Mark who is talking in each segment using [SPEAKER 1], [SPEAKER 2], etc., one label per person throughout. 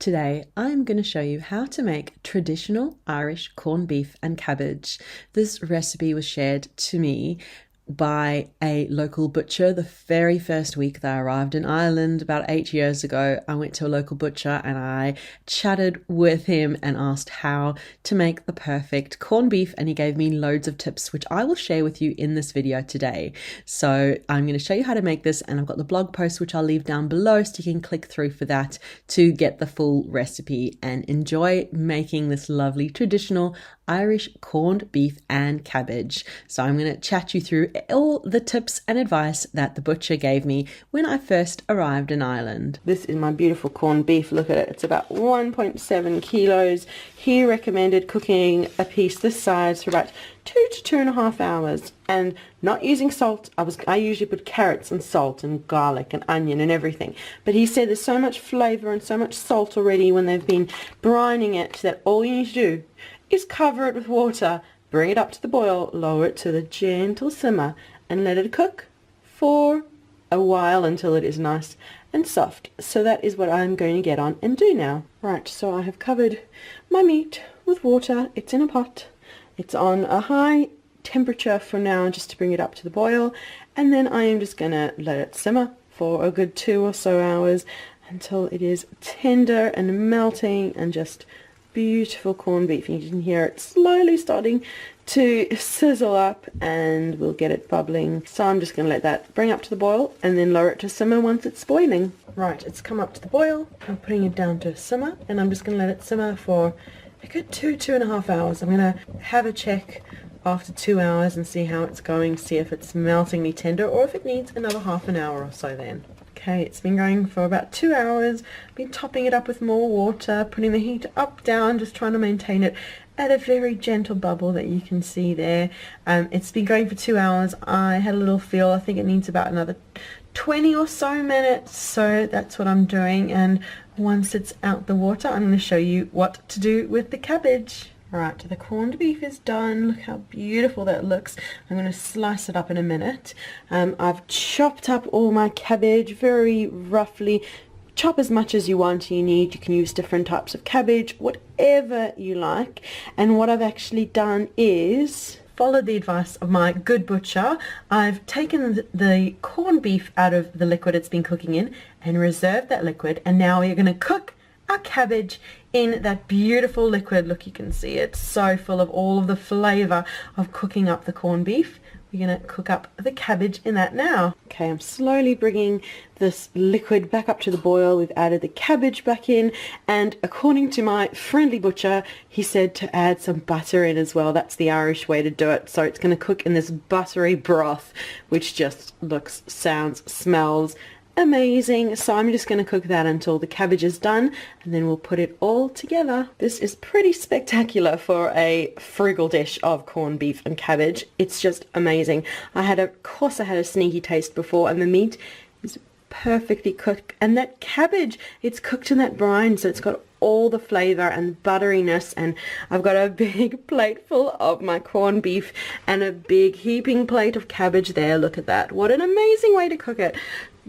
[SPEAKER 1] Today, I'm going to show you how to make traditional Irish corned beef and cabbage. This recipe was shared to me by a local butcher the very first week that I arrived in Ireland about 8 years ago. I went to a local butcher and I chatted with him and asked how to make the perfect corned beef, and he gave me loads of tips which I will share with you in this video today. So I'm going to show you how to make this, and I've got the blog post which I'll leave down below so you can click through for that to get the full recipe and enjoy making this lovely traditional Irish corned beef and cabbage. So I'm going to chat you through all the tips and advice that the butcher gave me when I first arrived in Ireland. This is my beautiful corned beef. Look at it. It's about 1.7 kilos. He recommended cooking a piece this size for about 2 to 2.5 hours and not using salt. I usually put carrots and salt and garlic and onion and everything, but he said there's so much flavor and so much salt already when they've been brining it that all you need to do is cover it with water, bring it up to the boil, lower it to the gentle simmer, and let it cook for a while until it is nice and soft. So that is what I'm going to get on and do now. Right, so I have covered my meat with water. It's in a pot. It's on a high temperature for now, just to bring it up to the boil, and then I am just going to let it simmer for a good 2 or so hours until it is tender and melting and just beautiful corned beef. You can hear it slowly starting to sizzle up, and we'll get it bubbling. So I'm just going to let that bring up to the boil and then lower it to simmer once it's boiling. Right, it's come up to the boil. I'm putting it down to simmer, and I'm just going to let it simmer for a good 2.5 hours. I'm going to have a check after 2 hours and see how it's going, see if it's meltingly tender or if it needs another half an hour or so then. Okay, it's been going for about 2 hours. Been topping it up with more water, putting the heat up, down, just trying to maintain it at a very gentle bubble that you can see there. It's been going for 2 hours. I had a little feel. I think it needs about another 20 or so minutes. So that's what I'm doing. And once it's out the water, I'm going to show you what to do with the cabbage. Alright, the corned beef is done. Look how beautiful that looks. I'm going to slice it up in a minute. I've chopped up all my cabbage very roughly. Chop as much as you want, you need. You can use different types of cabbage, whatever you like. And what I've actually done is followed the advice of my good butcher. I've taken the corned beef out of the liquid it's been cooking in and reserved that liquid, and now we're going to cook our cabbage in that beautiful liquid. Look, you can see it's so full of all of the flavor of cooking up the corned beef. We're going to cook up the cabbage in that now. Okay, I'm slowly bringing this liquid back up to the boil. We've added the cabbage back in, and according to my friendly butcher, he said to add some butter in as well. That's the Irish way to do it. So it's going to cook in this buttery broth, which just looks, sounds, smells amazing. So I'm just going to cook that until the cabbage is done, and then we'll put it all together. This is pretty spectacular for a frugal dish of corned beef and cabbage. It's just amazing. Of course I had a sneaky taste before, and the meat is perfectly cooked, and that cabbage, it's cooked in that brine, so it's got all the flavor and butteriness. And I've got a big plate full of my corned beef and a big heaping plate of cabbage there. Look at that. What an amazing way to cook it.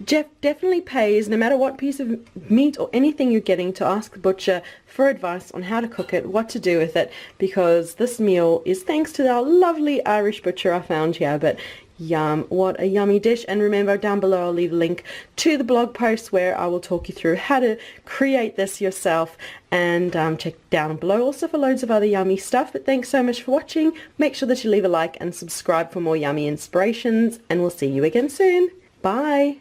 [SPEAKER 1] Definitely pays, no matter what piece of meat or anything you're getting, to ask the butcher for advice on how to cook it, what to do with it, because this meal is thanks to our lovely Irish butcher I found here. But yum, what a yummy dish. And remember, down below I'll leave a link to the blog post where I will talk you through how to create this yourself, and check down below also for loads of other yummy stuff. But thanks so much for watching. Make sure that you leave a like and subscribe for more yummy inspirations, and we'll see you again soon. Bye.